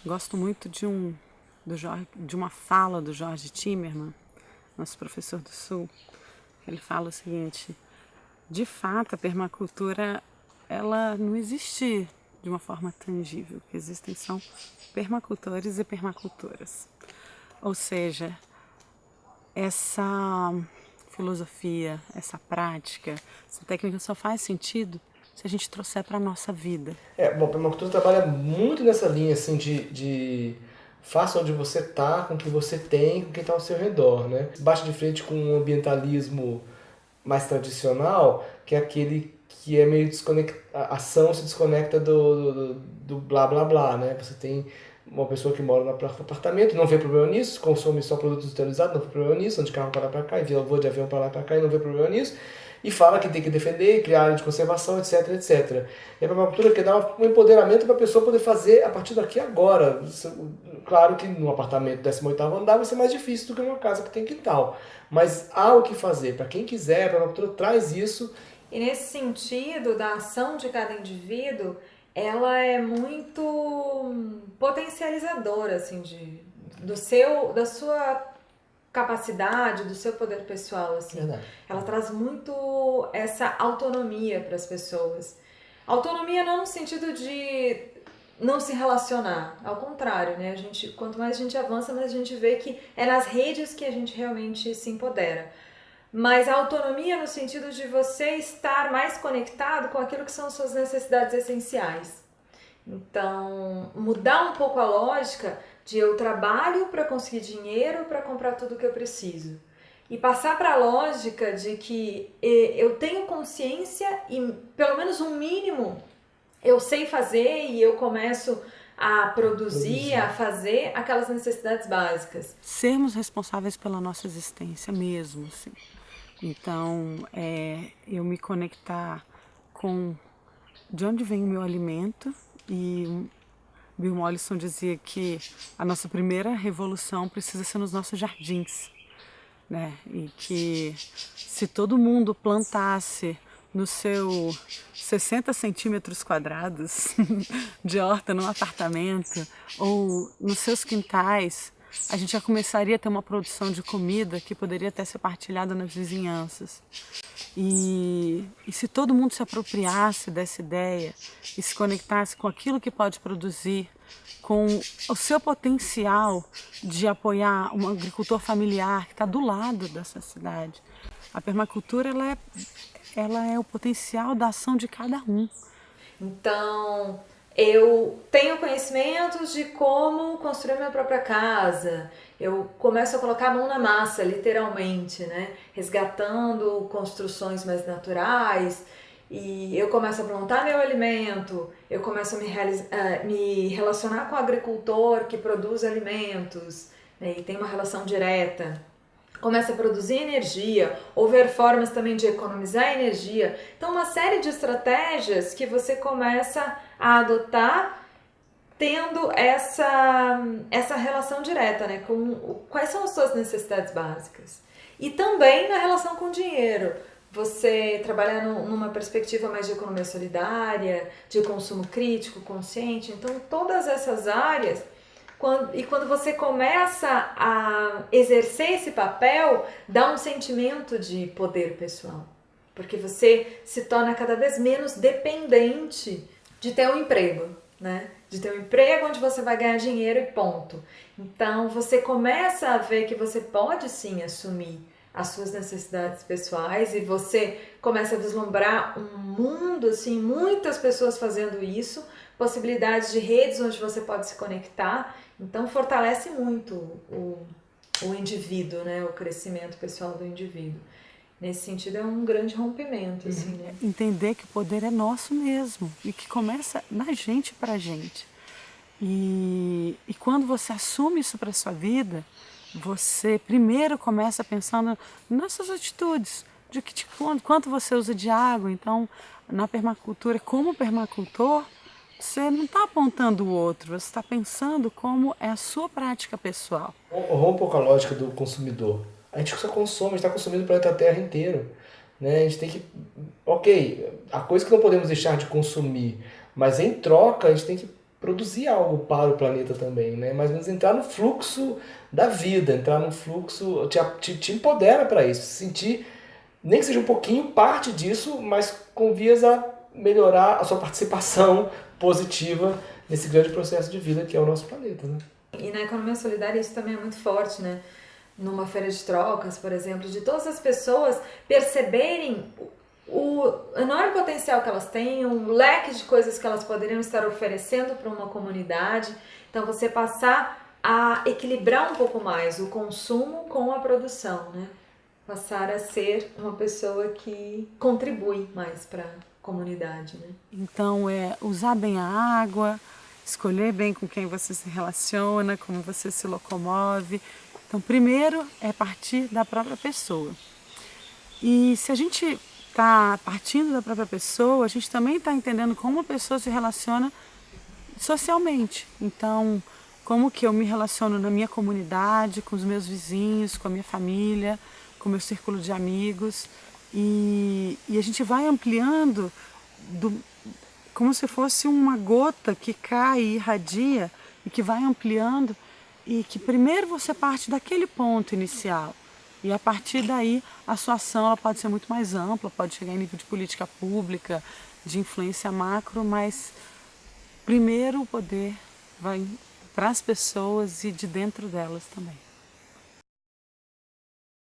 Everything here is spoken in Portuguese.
Gosto muito de uma fala do Jorge Timmerman, nosso professor do Sul. Ele fala o seguinte: de fato, a permacultura ela não existe de uma forma tangível. O que existem são permacultores e permacultoras. Ou seja, essa filosofia, essa prática, essa técnica só faz sentido se a gente trouxer para a nossa vida. Bom, a permacultura trabalha muito nessa linha assim de faça onde você está, com o que você tem, com quem está ao seu redor, né? Bate de frente com um ambientalismo mais tradicional, que é aquele que é meio desconectado, a ação se desconecta do blá blá blá, né? Você tem uma pessoa que mora no apartamento, não vê problema nisso, consome só produtos industrializados, não vê problema nisso, anda de carro para lá para cá, e voo de avião para lá para cá e não vê problema nisso, e fala que tem que defender, criar área de conservação, etc, etc. E a permacultura quer dar um empoderamento para a pessoa poder fazer a partir daqui agora. Claro que no apartamento 18º andar vai ser mais difícil do que numa casa que tem quintal. Mas há o que fazer. Para quem quiser, a permacultura traz isso. E nesse sentido, da ação de cada indivíduo, ela é muito potencializadora, assim, da sua capacidade, do seu poder pessoal, assim. Verdade. Ela traz muito essa autonomia para as pessoas. Autonomia não no sentido de não se relacionar, ao contrário, né? Quanto mais a gente avança, mais a gente vê que é nas redes que a gente realmente se empodera. Mas a autonomia no sentido de você estar mais conectado com aquilo que são suas necessidades essenciais. Então, mudar um pouco a lógica de eu trabalho para conseguir dinheiro para comprar tudo que eu preciso. E passar para a lógica de que eu tenho consciência e pelo menos um mínimo eu sei fazer e eu começo a produzir, a fazer aquelas necessidades básicas. Sermos responsáveis pela nossa existência mesmo, assim. Então, eu me conectar com de onde vem o meu alimento. E Bill Mollison dizia que a nossa primeira revolução precisa ser nos nossos jardins, né? E que se todo mundo plantasse no seu 60 centímetros quadrados de horta num apartamento ou nos seus quintais, a gente já começaria a ter uma produção de comida que poderia até ser partilhada nas vizinhanças. E se todo mundo se apropriasse dessa ideia e se conectasse com aquilo que pode produzir, com o seu potencial de apoiar um agricultor familiar que está do lado dessa cidade, a permacultura ela é o potencial da ação de cada um. Então, eu tenho conhecimentos de como construir minha própria casa. Eu começo a colocar a mão na massa, literalmente, né? Resgatando construções mais naturais. E eu começo a plantar meu alimento, eu começo a me relacionar com o agricultor que produz alimentos, né? E tem uma relação direta. Começa a produzir energia, houver formas também de economizar energia. Então, uma série de estratégias que você começa a adotar tendo essa relação direta, né, com quais são as suas necessidades básicas. E também na relação com o dinheiro. Você trabalhar numa perspectiva mais de economia solidária, de consumo crítico, consciente. Então, todas essas áreas... Quando você começa a exercer esse papel, dá um sentimento de poder pessoal. Porque você se torna cada vez menos dependente de ter um emprego, né? De ter um emprego onde você vai ganhar dinheiro e ponto. Então, você começa a ver que você pode sim assumir as suas necessidades pessoais e você começa a vislumbrar um mundo, assim, muitas pessoas fazendo isso, possibilidades de redes onde você pode se conectar. Então, fortalece muito o indivíduo, né? O crescimento pessoal do indivíduo. Nesse sentido, é um grande rompimento. Assim, né? Entender que o poder é nosso mesmo e que começa da gente para a gente. E quando você assume isso para a sua vida, você primeiro começa pensando nas suas atitudes, de quanto você usa de água. Então, na permacultura, como permacultor, você não está apontando o outro, você está pensando como é a sua prática pessoal. Rompa um pouco a lógica do consumidor. A gente só consome, a gente está consumindo o planeta Terra inteiro. Né? A gente tem que... Ok, há coisas que não podemos deixar de consumir, mas em troca a gente tem que produzir algo para o planeta também, né? Mais ou menos entrar no fluxo da vida, entrar no fluxo, te empodera para isso, se sentir, nem que seja um pouquinho, parte disso, mas com vias a melhorar a sua participação positiva nesse grande processo de vida que é o nosso planeta, né? E na economia solidária isso também é muito forte, né? Numa feira de trocas, por exemplo, de todas as pessoas perceberem o enorme potencial que elas têm, um leque de coisas que elas poderiam estar oferecendo para uma comunidade. Então você passar a equilibrar um pouco mais o consumo com a produção, né? Passar a ser uma pessoa que contribui mais para a comunidade, né? Então, usar bem a água, escolher bem com quem você se relaciona, como você se locomove. Então, primeiro é partir da própria pessoa. E se a gente está partindo da própria pessoa, a gente também está entendendo como a pessoa se relaciona socialmente. Então, como que eu me relaciono na minha comunidade, com os meus vizinhos, com a minha família, com o meu círculo de amigos. E a gente vai ampliando como se fosse uma gota que cai e irradia e que vai ampliando, e que primeiro você parte daquele ponto inicial. E a partir daí a sua ação ela pode ser muito mais ampla, pode chegar em nível de política pública, de influência macro, mas primeiro o poder vai para as pessoas e de dentro delas também.